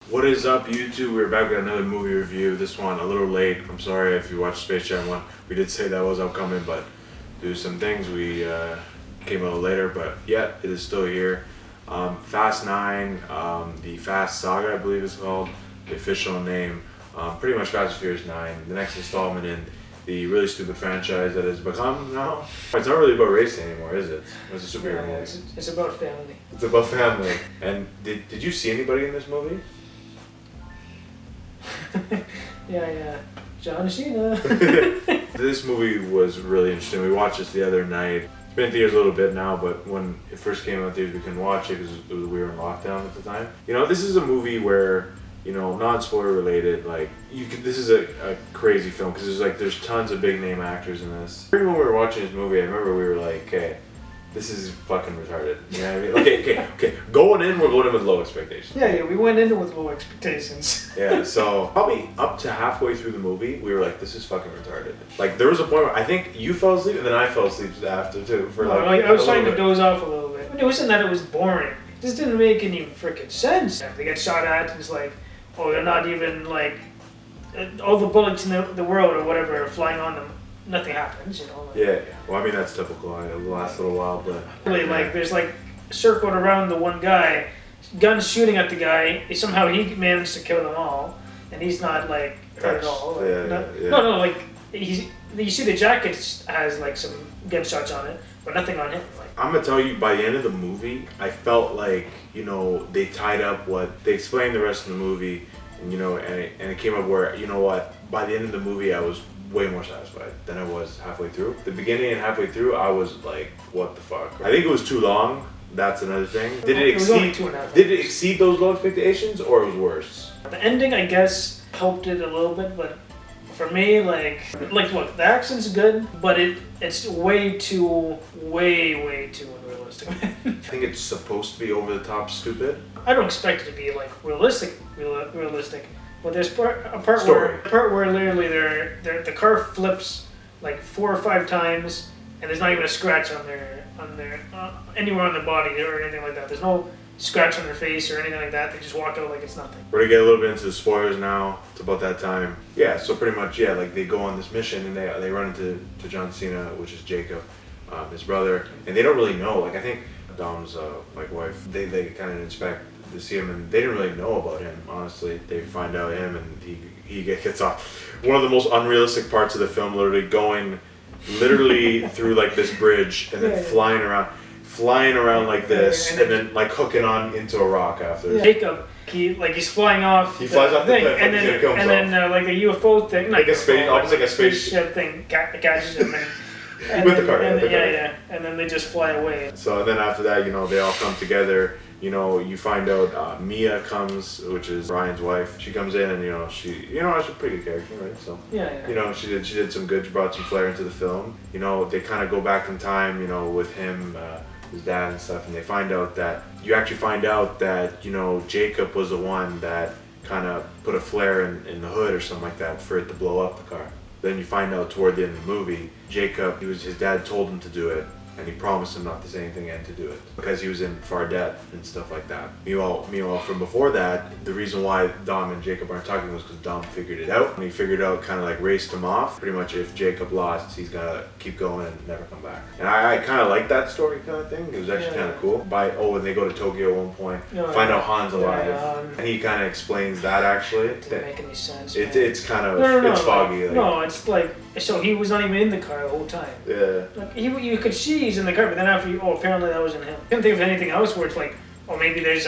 What is up, YouTube? We're back with another movie review. This one a little late. I'm sorry if you watched Space Jam 1. We did say that was upcoming, but due to some things, we came a little later. But yeah, it is still here. Fast 9, the Fast Saga, I believe it's called, the official name. Pretty much Fast and Furious 9, the next installment in the really stupid franchise that has become now. It's not really about racing anymore, is it? It's a superhero movie. It's about family. It's about family. And did you see anybody in this movie? yeah. John Cena. This movie was really interesting. We watched this the other night. It's been in theaters a little bit now, but when it first came out in theaters, we couldn't watch it because we were in lockdown at the time. You know, this is a movie where, you know, non-spoiler related, like, this is a crazy film because there's tons of big name actors in this. When we were watching this movie, I remember we were like, okay, this is fucking retarded. You know what I mean? Okay. Going in, we're going in with low expectations. Yeah, we went in with low expectations. Yeah, so probably up to halfway through the movie, we were like, this is fucking retarded. Like, there was a point where I think you fell asleep and then I fell asleep after too. I was trying to doze off a little bit. It wasn't that it was boring. It just didn't make any freaking sense. They get shot at and it's like, oh, they're not even like, all the bullets in the world or whatever are flying on them. Nothing happens, you know. Like, yeah. Well, I mean, that's typical. It'll last a little while, but really, like, there's like circled around the one guy, guns shooting at the guy. Somehow he managed to kill them all, and he's not like hurt at all. Like, No, like you see the jacket has like some gunshots on it, but nothing on him. Like, I'm gonna tell you, by the end of the movie, I felt like, you know, they tied up what they explained the rest of the movie, and you know, and it came up where, you know what, by the end of the movie, I was way more satisfied than I was halfway through. The beginning and halfway through, I was like, what the fuck? I think it was too long. That's another thing. Did it exceed those low expectations, or it was worse? The ending, I guess, helped it a little bit, but for me, like look, the action's good, but it's way too unrealistic. I think it's supposed to be over the top stupid. I don't expect it to be like realistic. But there's a part where literally the car flips like 4 or 5 times, and there's not even a scratch on their anywhere on their body or anything like that. There's no scratch on their face or anything like that. They just walk out like it's nothing. We're gonna get a little bit into the spoilers now. It's about that time. Yeah. So pretty much, yeah. Like, they go on this mission and they run into John Cena, which is Jacob, his brother, and they don't really know. Like, I think Dom's like wife. They kind of inspect to see him, and they didn't really know about him, honestly. They find out him, and he gets off. One of the most unrealistic parts of the film, literally going through like this bridge and then flying around like this, and then like hooking on into a rock after. Yeah. Jacob, he's flying off. He flies off the thing, cliff, and then like a UFO thing, like a space, almost like a spaceship thing, catches him. And with the car, and then they just fly away. So then after that, you know, they all come together. You know, you find out Mia comes, which is Ryan's wife. She comes in, and she's a pretty good character, right? So you know, she did some good. She brought some flair into the film. You know, they kind of go back in time, you know, with him, his dad and stuff, and they find out that you know, Jacob was the one that kind of put a flare in the hood or something like that for it to blow up the car. Then you find out toward the end of the movie, Jacob, his dad told him to do it, and he promised him not to say anything and to do it because he was in far debt and stuff like that. Meanwhile, from before that, the reason why Dom and Jacob aren't talking was because Dom figured it out. And he figured out, kind of like raced him off. Pretty much, if Jacob lost, he's gonna keep going and never come back. And I kind of like that story kind of thing. It was actually kind of cool. And they go to Tokyo at one point, find out Han's alive, and he kind of explains that actually. It didn't make any sense. It's kind of it's foggy. It's like, so he was not even in the car the whole time. Yeah. Like, you could see he's in the car, but then after apparently that wasn't him. I couldn't think of anything else where it's like, maybe there's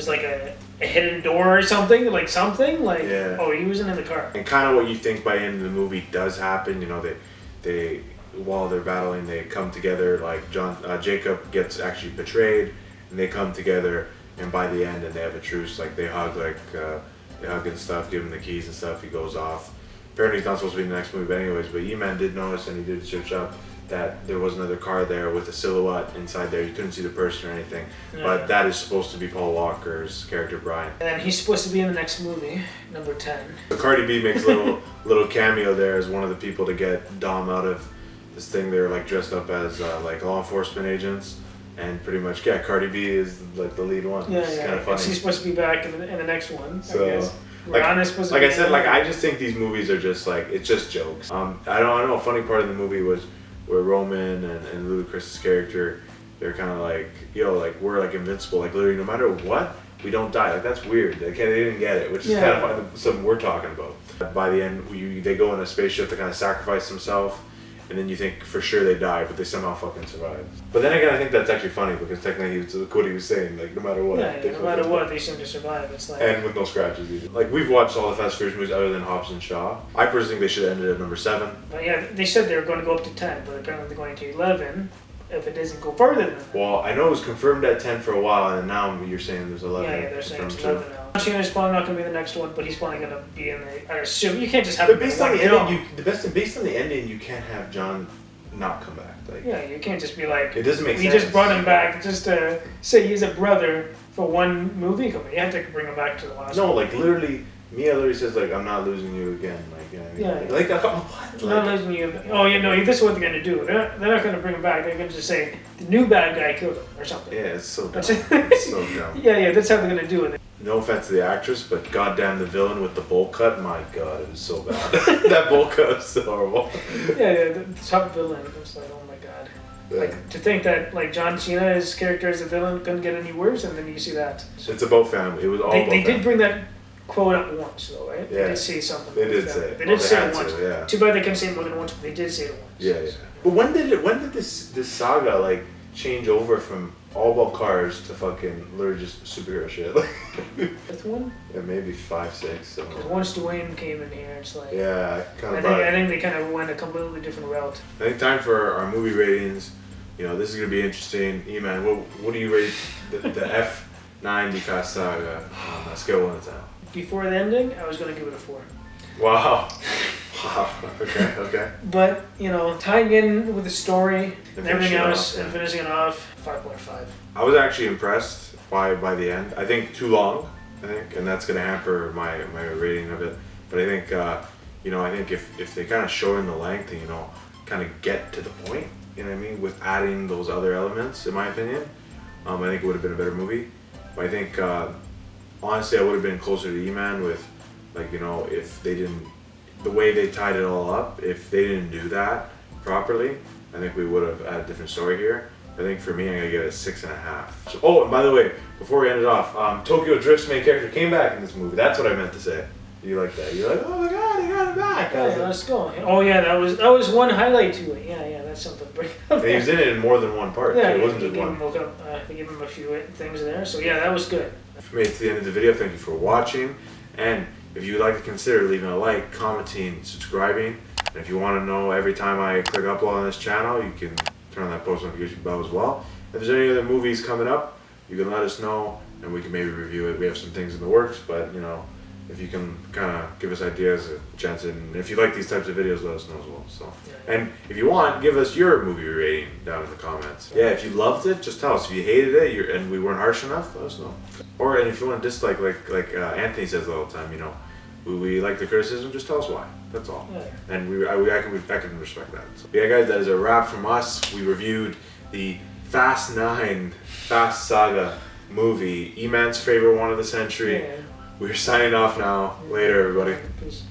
like a hidden door or something, oh, he wasn't in the car. And kind of what you think by the end of the movie does happen. You know, they while they're battling, they come together. Like Jacob gets actually betrayed, and they come together, and by the end, and they have a truce. Like, they hug and stuff, give him the keys and stuff. He goes off. Apparently he's not supposed to be in the next movie, but anyways. But Eman did notice, and he did search up, that there was another car there with a silhouette inside there. You couldn't see the person or anything, but that is supposed to be Paul Walker's character, Brian. And then he's supposed to be in the next movie, number 10. So Cardi B makes a little cameo there as one of the people to get Dom out of this thing. They're like dressed up as like law enforcement agents, And pretty much, yeah, Cardi B is like the lead one. Yeah, It's kind of funny. And she's supposed to be back in the next one. So, I guess. like I said, like I just think these movies are just like it's just jokes. I don't know. A funny part of the movie was where Roman and Ludacris's character, they're kind of like, yo, like we're like invincible. Like literally, no matter what, we don't die. Like that's weird. They didn't get it, which is kind of something we're talking about. By the end, they go in a spaceship to kind of sacrifice themselves. And then you think for sure they die, but they somehow fucking survive. But then again, I think that's actually funny because technically it's what he was saying. Like no matter what, no matter what, they seem to survive. It's like and with no scratches either. Like we've watched all the Fast and Furious movies other than Hobbs and Shaw. I personally think they should have ended at number 7. But yeah, they said they were going to go up to 10, but apparently they're going to 11. If it doesn't go further than that. Well, I know it was confirmed at 10 for a while, and now you're saying there's 11. Yeah, they're saying it's 11 now. Cena's probably not going to be the next one, but he's probably going to be in the. I assume you can't just have. But based on the ending, based on the ending, you can't have John not come back. Like, yeah, you can't just be like. It doesn't make sense. We just brought him back just to say he's a brother for one movie. You have to bring him back to the last. No, like literally, Mia literally says like, "I'm not losing you again." Like, you know what I mean? Like what? Not losing you. Oh, you know, this is what they're going to do. They're not going to bring him back. They're going to just say the new bad guy killed him or something. Yeah, it's so dumb. It's so dumb. Yeah, that's how they're going to do it. No offense to the actress, but goddamn the villain with the bowl cut, my god, it was so bad. That bowl cut was so horrible. Yeah, the top villain. It's like, oh my god. Yeah. Like to think that like John Cena's character as a villain couldn't get any worse, and then you see that. It's about family. It was all. They did bring that quote up once, though, right? Yeah. They did say something. They did say it. They did say it once. Yeah. Too bad they couldn't say it more than once, but they did say it once. Yeah. But when did this saga like change over from all about cars to fucking literally just superhero shit? Fifth one? Yeah, maybe 5, 6. So. Because once Dwayne came in here, it's like. Yeah, I think they kind of went a completely different route. I think time for our movie ratings. You know, this is gonna be interesting. Eman, what do you rate the F9 The Fast Saga on a scale of 1 to 10? Before the ending, I was gonna give it a 4. Wow. Wow. Okay. But, you know, tying in with the story and everything else and finishing it off, 5.5. I was actually impressed by the end. I think too long, and that's going to hamper my rating of it. But I think, I think if they kind of show in the length and, kind of get to the point, you know what I mean, with adding those other elements, in my opinion, I think it would have been a better movie. But I think, honestly, I would have been closer to E-Man with, if they didn't, the way they tied it all up, if they didn't do that properly, I think we would have had a different story here. I think for me, I'm gonna give it a 6.5. So, and by the way, before we end it off, Tokyo Drift's main character came back in this movie. That's what I meant to say. You like that? You're like, oh my god, they got him back. Yeah, let's go. Oh yeah, that was one highlight to it. Yeah, that's something to bring up. And he was in it in more than one part. Yeah, it wasn't just one. They gave him a few things there. So yeah, that was good. If you made it to the end of the video, thank you for watching. And if you'd like to consider leaving a like, commenting, subscribing, and if you want to know every time I click upload on this channel, you can turn on that post notification bell as well. If there's any other movies coming up, you can let us know, and we can maybe review it. We have some things in the works, but if you can kind of give us ideas, Jensen, and if you like these types of videos, let us know as well. So, and if you want, give us your movie rating down in the comments. Yeah, if you loved it, just tell us. If you hated it, and we weren't harsh enough, let us know. And if you want to dislike, like Anthony says all the time, we like the criticism, just tell us why. That's all. Yeah. And I can respect that. So, yeah, guys, that is a wrap from us. We reviewed the Fast 9 Fast Saga movie, Eman's favorite one of the century. Yeah. We're signing off now. Later, everybody. Peace.